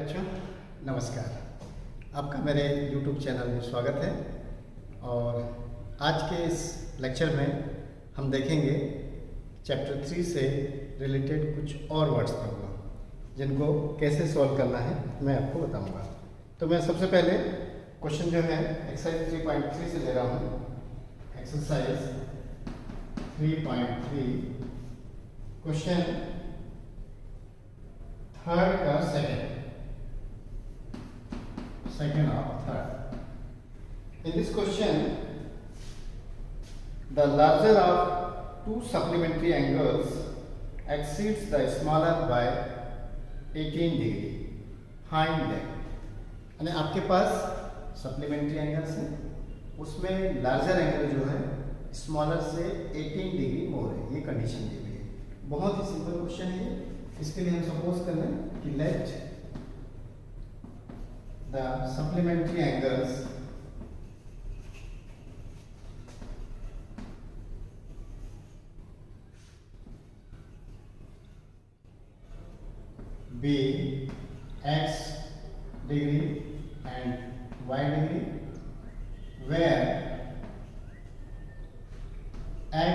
बच्चों, नमस्कार। आपका मेरे YouTube चैनल में स्वागत है। और आज के इस लेक्चर में हम देखेंगे चैप्टर 3 से रिलेटेड कुछ और वर्ड्स प्रॉब्लम जिनको कैसे सॉल्व करना है मैं आपको बताऊंगा। तो मैं सबसे पहले क्वेश्चन जो है एक्सरसाइज 3.3 से ले रहा हूँ। एक्सरसाइज 3.3 क्वेश्चन थर्ड का second of third. In this question, the larger of two supplementary angles exceeds the smaller by 18 degree. Find them. यानी आपके पास सप्लीमेंट्री एंगल्स हैं, उसमें लार्जर एंगल जो है स्मॉलर से 18 डिग्री मोर है। ये कंडीशन दी हुई है। बहुत ही सिंपल क्वेश्चन है। इसके लिए हम सपोज कर लें कि late the supplementary angles be x degree and y degree, where x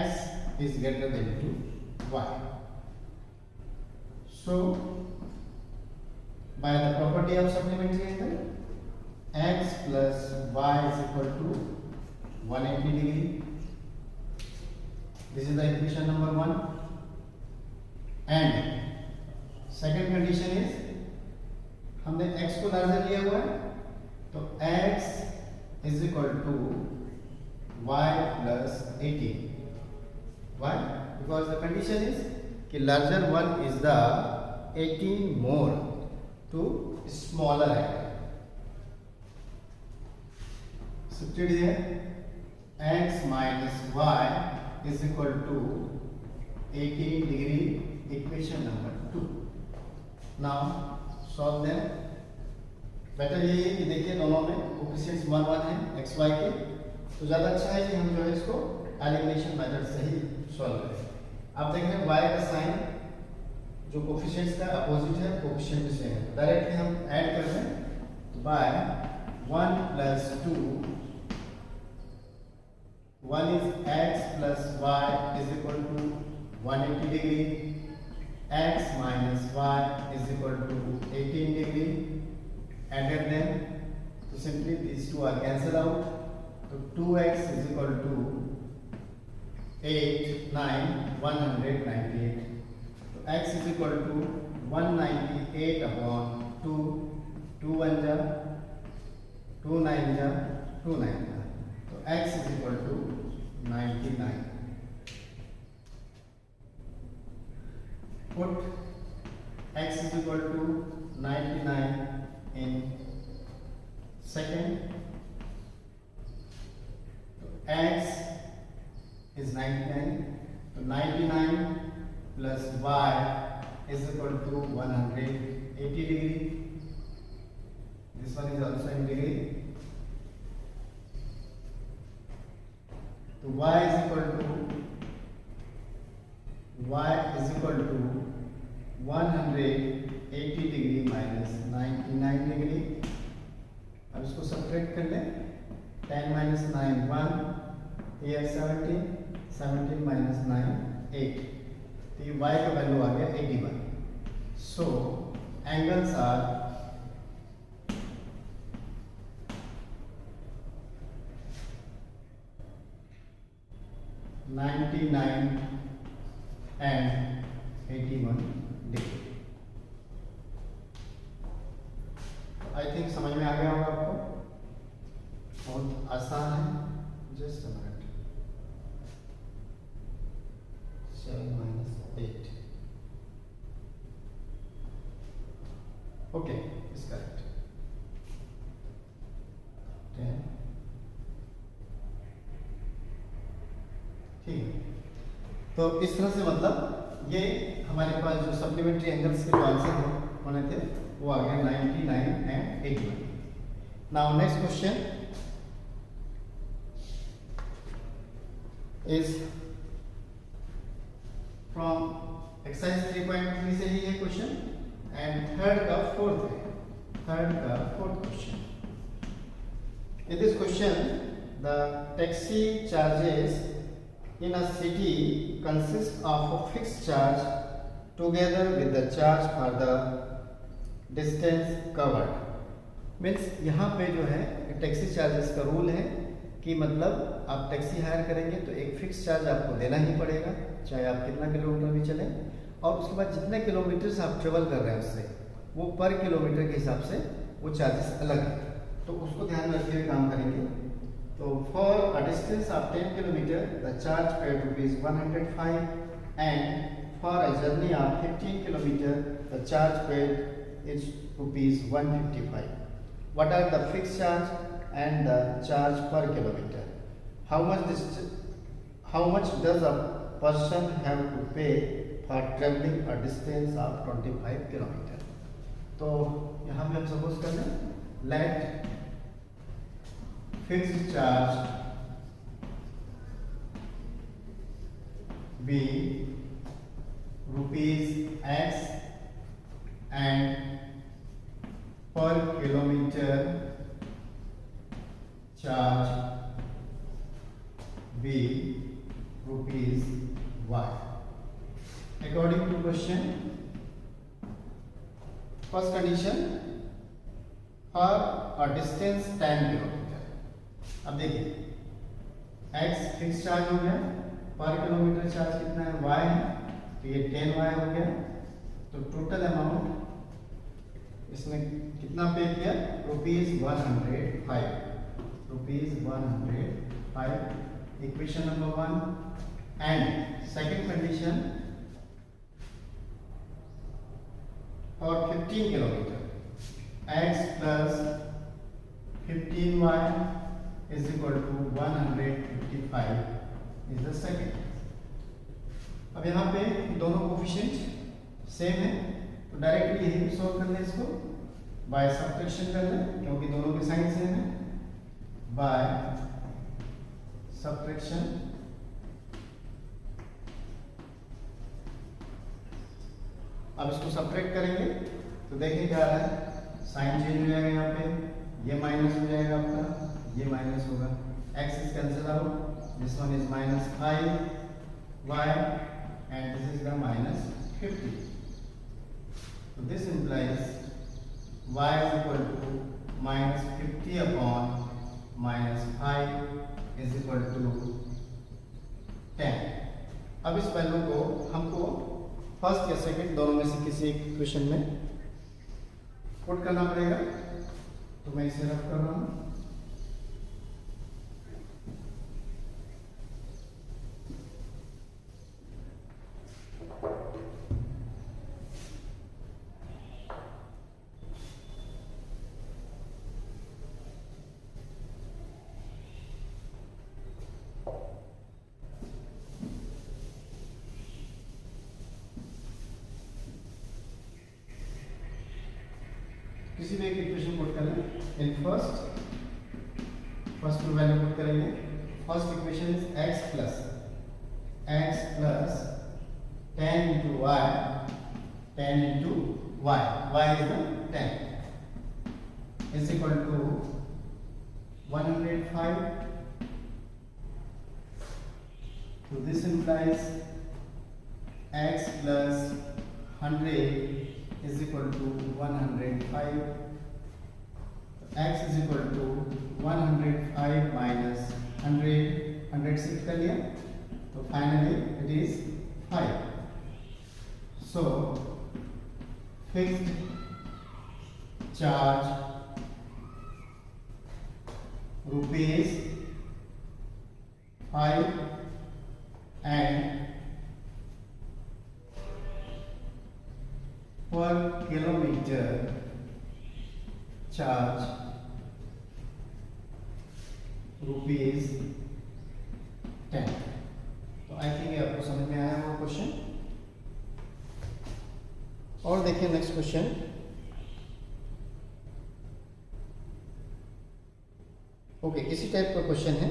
is greater than to y. So by the property of supplementary angle, x plus y is equal to 180 degree. This is the equation number 1. And second condition is हमने x को larger लिया हुआ है, तो x is equal to y plus 18. Why? Because the condition is कि larger one is the 18 more to smaller angle. Substitute here, x minus y is equal to 18 degree, equation number 2. Now solve them. Better यही है कि देखिए दोनों में coefficients 1 1 है x y के, तो ज़्यादा अच्छा है कि हम जो है इसको एलिमिनेशन मेथड से ही सॉल्व करें। आप देख रहे हैं y का साइन जो कोफिशिएंट्स का अपोजिट है कोफिशिएंट से है, डायरेक्टली हम ऐड कर रहे हैं bye 1 plus 2, 1 is x plus y is equal to 180 degree, x minus y is equal to 18 degree. Added them, so simply these two are cancelled out. So 2x is equal to 8, 9, 198. X is equal to 198 upon 2, 2 1 जा 2 9 जा 2 9 जा, तो x is equal to 99. Put x is equal to 99 in second. So x is 99, so 99 plus y is equal to 180 degree. This one is also in degree. So y is equal to 180 degree minus 99 degree. अब इसको subtract कर लें। 10 minus 9 1, here 17, 17 minus 9 8. तो ये y का value आ गया 81. So angles are and 81 degree. I think समझ में आ गया होगा आपको। बहुत आसान है। Just a minute. 7 minus 8. Okay, is correct. 10. ठीक है। तो इस तरह से मतलब ये हमारे पास जो सप्लीमेंट्री एंगल्स के जो आंसर होने थे वो आ गया 99 and 81. Now next question is from exercise 3.3 से ही है क्वेश्चन एंड थर्ड का फोर्थ है। third का fourth question. In this question, the taxi charges in a city consist of a fixed charge together with the charge for the distance covered. Means यहाँ पे जो है taxi charges का rule है कि मतलब आप टैक्सी हायर करेंगे तो एक फिक्स चार्ज आपको देना ही पड़ेगा, चाहे आप कितना किलोमीटर भी चलें, और उसके बाद जितने किलोमीटर से आप ट्रेवल कर रहे हैं उससे वो पर किलोमीटर के हिसाब से वो चार्जेस अलग है, तो उसको ध्यान में रखते हुए काम करेंगे. तो for a distance of 10 kilometre the charge paid ₹105 and for a journey of 15 kilometre the charge paid is ₹155. What are the fixed charge and the charge per kilometer? How much does a person have to pay for traveling a distance of 25 kilometer? तो यहाँ पे हम suppose कर लें let fixed charge be ₹X and per kilometer charge be ₹Y. According to question, first condition for a distance 10 kilometre. अब देखिए x fix charge हो गया, पर किलोमीटर चार्ज कितना है y है, तो ये 10y हो गया. तो टोटल अमाउंट इसने कितना पे किया ₹105. Equation number 1. And second condition for 15 kilometer x plus 15y is equal to 155 is the second. अब यहाँ पे दोनों कोफिशिएंट सेम है तो डायरेक्टली यही सॉल्व कर लें, इसको बाय सब्ट्रैक्शन कर लें क्योंकि दोनों के साइन सेम है. बाय सब्ट्रैक्शन अब इसको सब्ट्रैक्ट करेंगे तो देखिए क्या आ रहा है, साइन चेंज हो जाएगा, यहाँ पे ये माइनस हो जाएगा आपका, ये माइनस होगा, x is cancel out, this one is -5y and this is the -50. So this implies y is equal to -50 upon -5 is equal to 10. अब इस वैल्यू को हमको फर्स्ट या सेकंड दोनों में से किसी एक इक्वेशन में पुट करना पड़ेगा. तो मैं इसे रफ कर रहा हूँ. किसी भी एक इक्वेशन पुट करें. इन फर्स्ट में वैल्यू पुट करेंगे. First equation is x plus 10 into y, 10 into y is the 10 is equal to 105. So this implies x plus 100 is equal to 105. X is equal to 105 minus 100 shift कर लिया तो finally it is 5. So fixed charge ₹5 and per kilometer charge ₹10. तो I think आपको समझ में आया होगा question. और देखिए नेक्स्ट क्वेश्चन. ओके, इसी टाइप का क्वेश्चन है.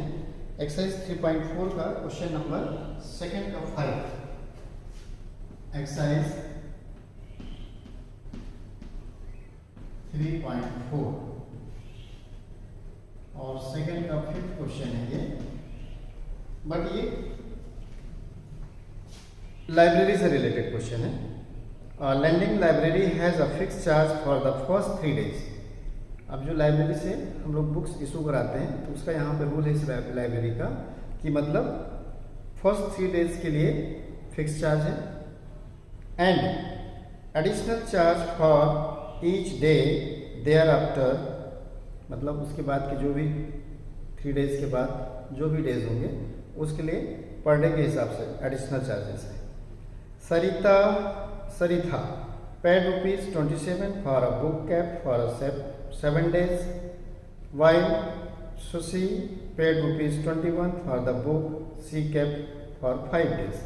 एक्सरसाइज 3.4 का क्वेश्चन नंबर सेकंड का 5. एक्सरसाइज 3.4 और सेकंड का 5th क्वेश्चन है ये, बट ये लाइब्रेरी से रिलेटेड क्वेश्चन है। Lending library has a fix charge for the first 3 days। अब जो लाइब्रेरी से हम लोग बुक्स इशू कराते हैं तो उसका यहाँ पे रूल है इस लाइब्रेरी का कि मतलब फर्स्ट 3 days के लिए फिक्स चार्ज है, and additional charge for each day thereafter, मतलब उसके बाद के जो भी 3 days के बाद जो भी डेज होंगे उसके लिए पर डे के हिसाब से एडिशनल चार्जेस है। सरिथा paid ₹27 for a book cap for 7 days, while Sushi paid ₹21 for the book she kept for 5 days.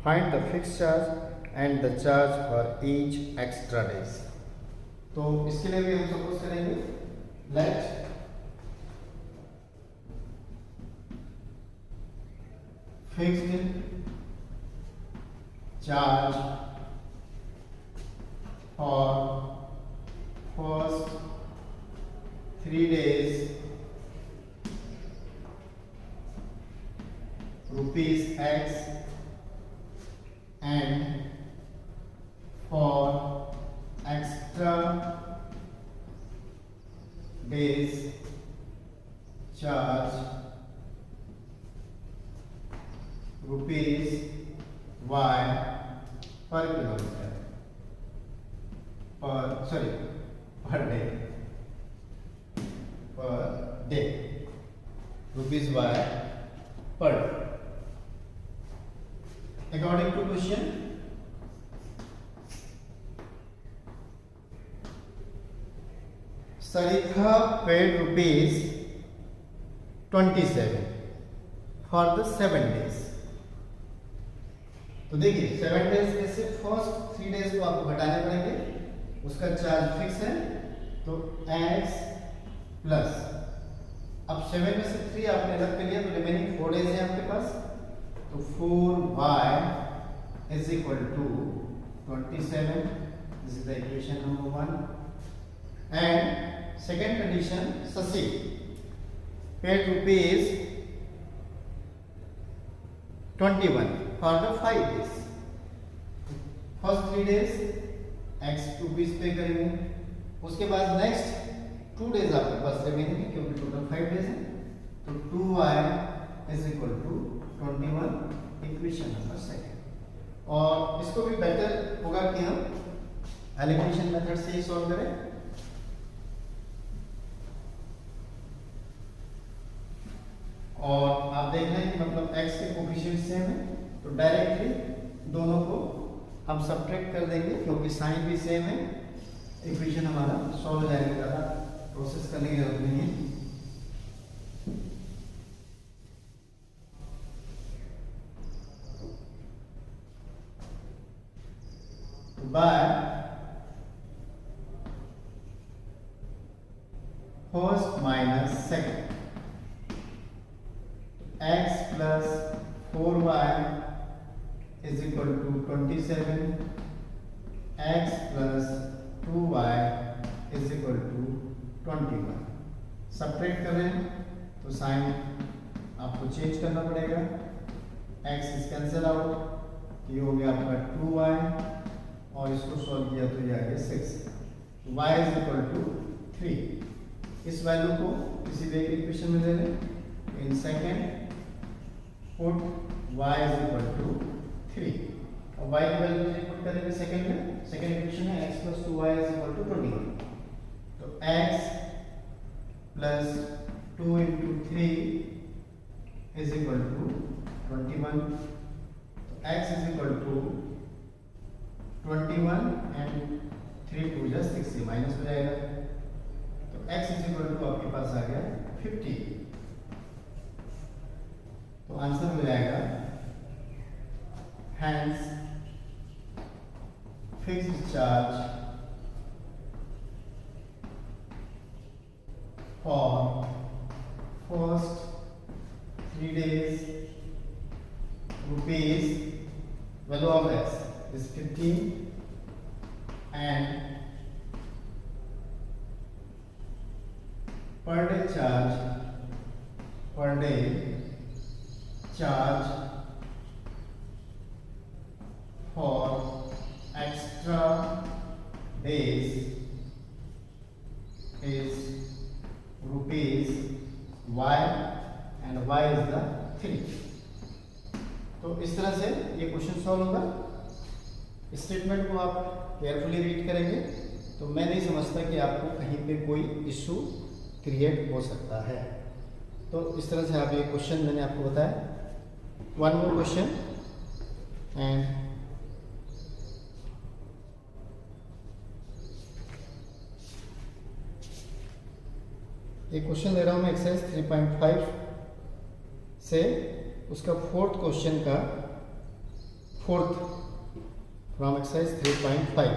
Find the fixed charge and the charge for each extra days. तो इसके लिए भी हम suppose करेंगे let fixed charge for first 3 days ₹X, and for extra days charge ₹Y per kilometer per day ₹Y per day according to question। Saritha paid ₹27 for the 7 days। तो देखिए 7 days में से फर्स्ट 3 days को आपको घटाने पड़ेंगे, उसका charge fix है तो x प्लस, अब 7 में से 3 आपने अलग कर लिया तो रिमेनिंग 4 days है आपके पास, तो 4y is equal to 27। This is the equation number 1। And second condition, Shashi paid ₹21 for the 5 days। First 3 days x ₹2 पे करेंगे, उसके बाद नेक्स्ट 2 days आपके पास रिमेनिंग है क्योंकि टोटल 5 days है, तो 2y is equal to 21, equation number 2। और इसको भी बेटर होगा कि हम एलिमिनेशन मेथड से ही सॉल्व करें। और आप देख रहे हैं कि मतलब x के कोफिशिएंट सेम है तो डायरेक्टली दोनों को हम सब्ट्रैक्ट कर देंगे क्योंकि साइन भी सेम है, इक्वेशन हमारा सॉल्व हो जाएगा, ज़्यादा प्रोसेस करने की जरूरत नहीं है। By first minus second x plus 4y is equal to 27, x plus 2y is equal to 21। Subtract कर रहे हैं तो साइन आपको चेंज करना पड़ेगा, x इज कैंसिल आउट, ये हो गया आपका 2y और इसको सॉल्व किया तो ये आ गया 6, y इज इक्वल टू 3। इस वैल्यू को किसी भी एक इक्वेशन में ले लें, in second put y is equal to 3 और y की वैल्यू पुट करेंगे सेकंड में, सेकंड इक्वेशन है x plus 2y is equal to 21, तो x plus 2 into 3 is equal to 21, तो x is equal to 21 and 3 2 जा 6 से माइनस हो जाएगा, तो x is equal to आपके पास आ गया 50। तो आंसर हो जाएगा hence fixed charge for first 3 days value of x is 15 and per day charge for extra days is rupees y and y is the 3। तो इस तरह से ये क्वेश्चन सॉल्व होगा। स्टेटमेंट को आप केयरफुली रीड करेंगे तो मैं नहीं समझता कि आपको कहीं पे कोई इशू क्रिएट हो सकता है। तो इस तरह से आप ये क्वेश्चन मैंने आपको बताया। वन मोर क्वेश्चन एंड एक क्वेश्चन ले रहा हूं मैं एक्सरसाइज 3.5 से, उसका फोर्थ क्वेश्चन का fourth from exercise 3.5।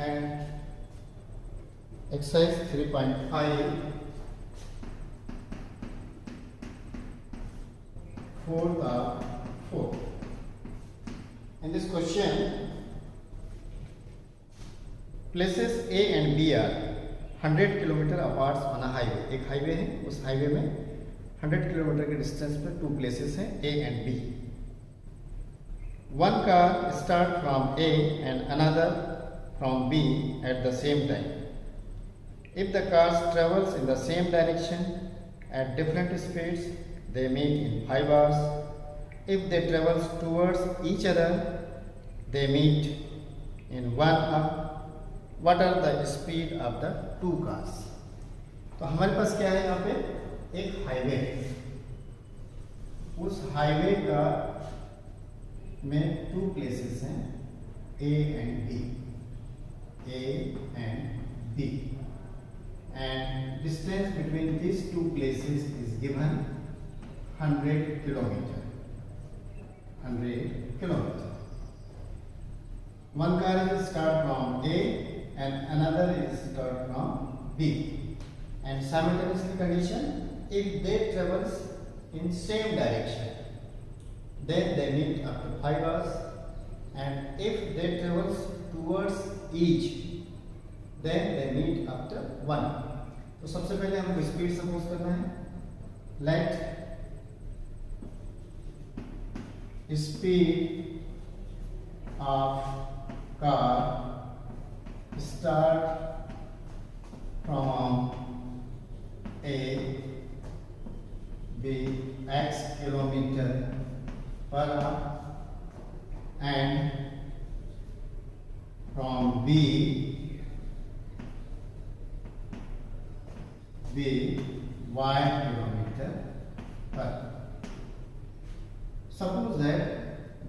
And exercise 3.5 fourth of 4. In this question, places A and B are 100 kilometre apart on a highway. एक हाईवे है, उस हाईवे में 100 किलोमीटर के डिस्टेंस पे टू प्लेसेस हैं A and B। One car start from A and another from B at the same time. If the cars travels in the same direction at different speeds, they meet in 5 hours. If they travels towards each other, they meet in 1 hour. What are the speed of the two cars? तो हमारे पास क्या है, यहाँ पे एक highway है। उस highway का में टू प्लेसेस हैं A and B, A and B, and distance between these two places is given 100 kilometer. 100 kilometer. One car is start from A and another is start from B, and simultaneously condition, if they travels in same direction, then they meet after 5 hours, and if they travels towards each, then they meet after 1 hour. तो सबसे पहले हमको speed suppose करना है। Let speed of car start from A, B, x kilometre per hour, and from B y kilometer per. Suppose that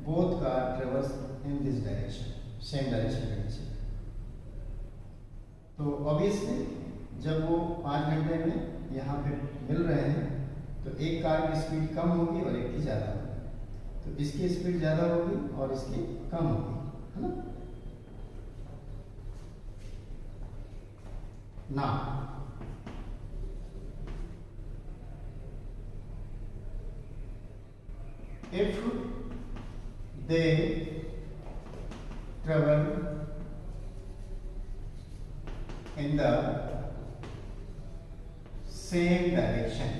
both car travels in this direction, same direction condition. तो obviously जब वो 5 घंटे में यहाँ पे मिल रहे हैं तो एक कार की स्पीड कम होगी और एक की ज़्यादा होगी, तो इसकी स्पीड ज़्यादा होगी और इसकी कम होगी, है ना। ना if they travel in the same direction,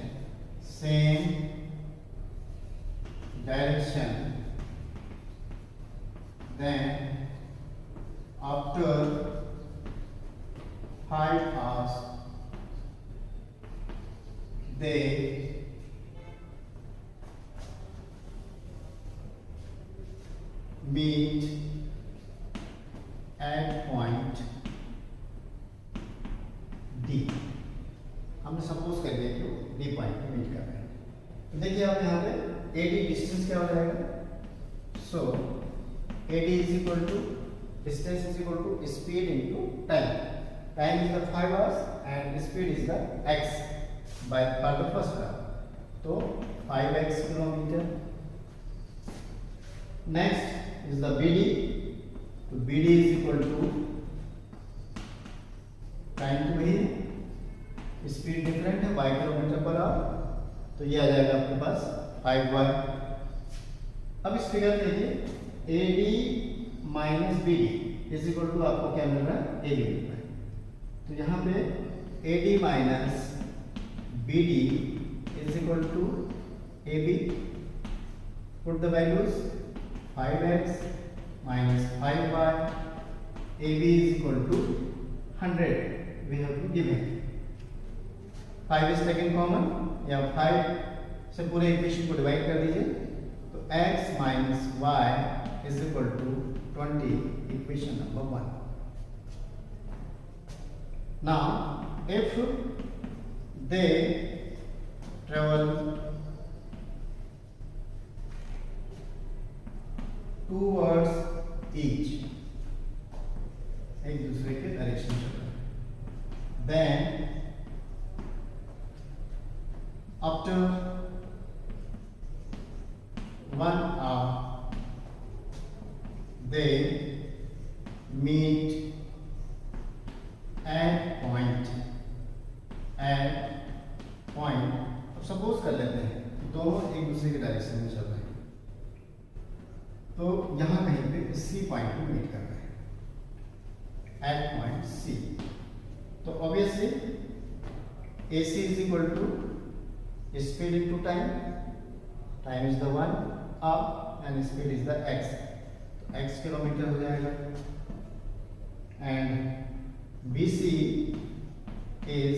then after 5 hours they meet at point D। हमने सपोज कर लिया कि D पॉइंट पे मीट कर रहे हैं। तो देखिए आप यहाँ पे AD डिस्टेंस क्या हो जाएगा। So AD is equal to distance is equal to speed into time. Time is the 5 hours and speed is the x by for the first term. So 5x kilometer. Next is the BD. So BD is equal to time तो वही है, speed different है y kilometre per hour, तो ये आ जाएगा आपके पास 5y। अब इस फिगर देखिए AD minus BD is equal to आपको क्या मिल रहा है, AB मिल रहा है। तो यहाँ पे AD minus BD is equal to AB, put the values 5x minus 5y, AB is equal to 100 we have to give it. 5 is taken common, या 5 से पूरे इक्वेशन को डिवाइड कर दीजिए, तो x minus y is equal to 20, equation number 1. Now if they travel towards each, एक दूसरे के डायरेक्शन में, then after 1 hour they meet at point. अब सपोज कर लेते हैं दोनों एक दूसरे के डायरेक्शन में चल रहे हैं, तो यहाँ कहीं पे C पॉइंट को मीट कर रहे हैं at point C. तो obviously AC is equal to speed into time. Time is the one up and speed is the x. तो x किलोमीटर हो जाएगा and BC is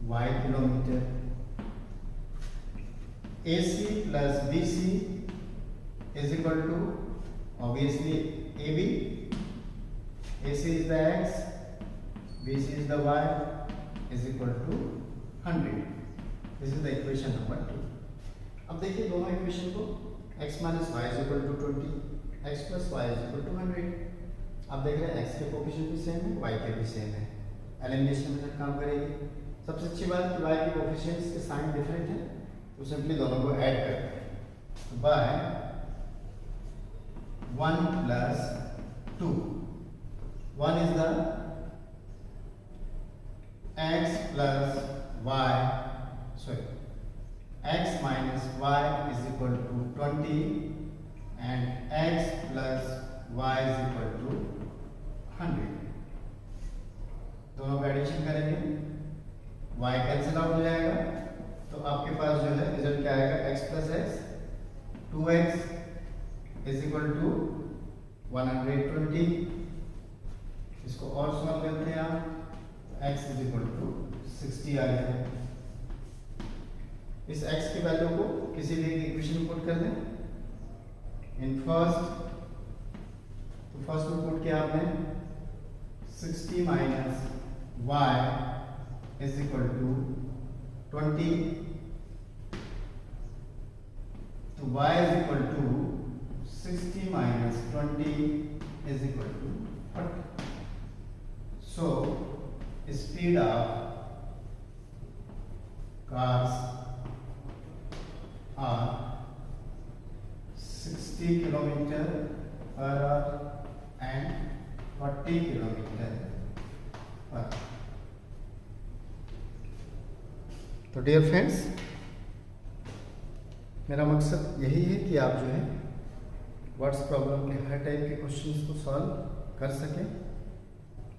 y kilometre. AC plus BC is equal to obviously AB. AC is the x, BC is the y, is equal to 100. This is the equation number 2. अब देखिए दोनों equation को x minus y is equal to 20, x plus y is equal to 100. अब देख रहे हैं x के coefficient भी सेम है, y के भी सेम है, एलिमिनेशन मेथड काम करेगी। सबसे अच्छी बात कि y के कोफिशिएंट्स के साइन डिफरेंट है, तो सिंपली दोनों को ऐड करते हैं, तो bye 1 plus 2, 1 is the x plus y, sorry, x minus y is equal to 20 and x plus y is equal to 100. दोनों का एडिशन करेंगे, y कैंसिल आउट हो जाएगा, तो आपके पास जो है रिजल्ट क्या आएगा, x plus x, 2x is equal to 120. इसको और सॉल्व करते हैं आप, x is equal to 60 आ गया है। इस x की वैल्यू को किसी भी एक इक्वेशन में पुट कर दें। इन फर्स्ट, तो फर्स्ट में पुट किया आपने 60 minus y is equal to 20, तो y is equal to 60 minus 20 is equal to 40. So speed of cars are 60 kilometer per hour and 40 kilometer per hour. तो dear friends, मेरा मकसद यही है कि आप जो है वर्ड्स प्रॉब्लम के हर टाइप के क्वेश्चंस को सॉल्व कर सकें,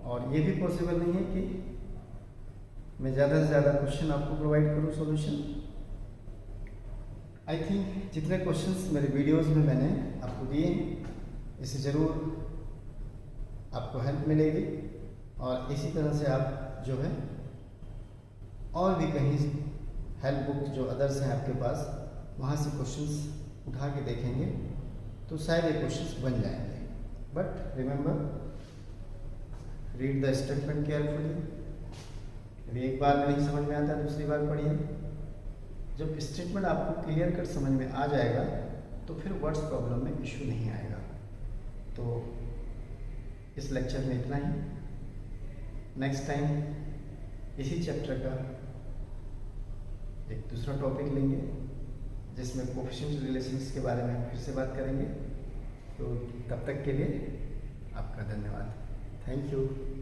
और ये भी पॉसिबल नहीं है कि मैं ज़्यादा से ज़्यादा क्वेश्चन आपको प्रोवाइड करूँ सॉल्यूशन। आई थिंक जितने क्वेश्चंस मेरे वीडियोस में मैंने आपको दिए हैं, इससे ज़रूर आपको हेल्प मिलेगी, और इसी तरह से आप जो है और भी कहीं हेल्प बुक जो अदर्स हैं आपके पास, वहाँ से क्वेश्चंस उठा के देखेंगे तो शायद ये क्वेश्चंस बन जाएंगे। But remember, read the statement carefully. यदि एक बार में नहीं समझ में आता, दूसरी बार पढ़िए। जब स्टेटमेंट आपको क्लियर कट समझ में आ जाएगा, तो फिर वर्ड्स प्रॉब्लम में इशू नहीं आएगा। तो इस लेक्चर में इतना ही। नेक्स्ट टाइम इसी चैप्टर का एक दूसरा टॉपिक लेंगे जिसमें कोएफिशिएंट रिलेशंस के बारे में फिर से बात करेंगे। तो तब तक के लिए आपका धन्यवाद। Thank you.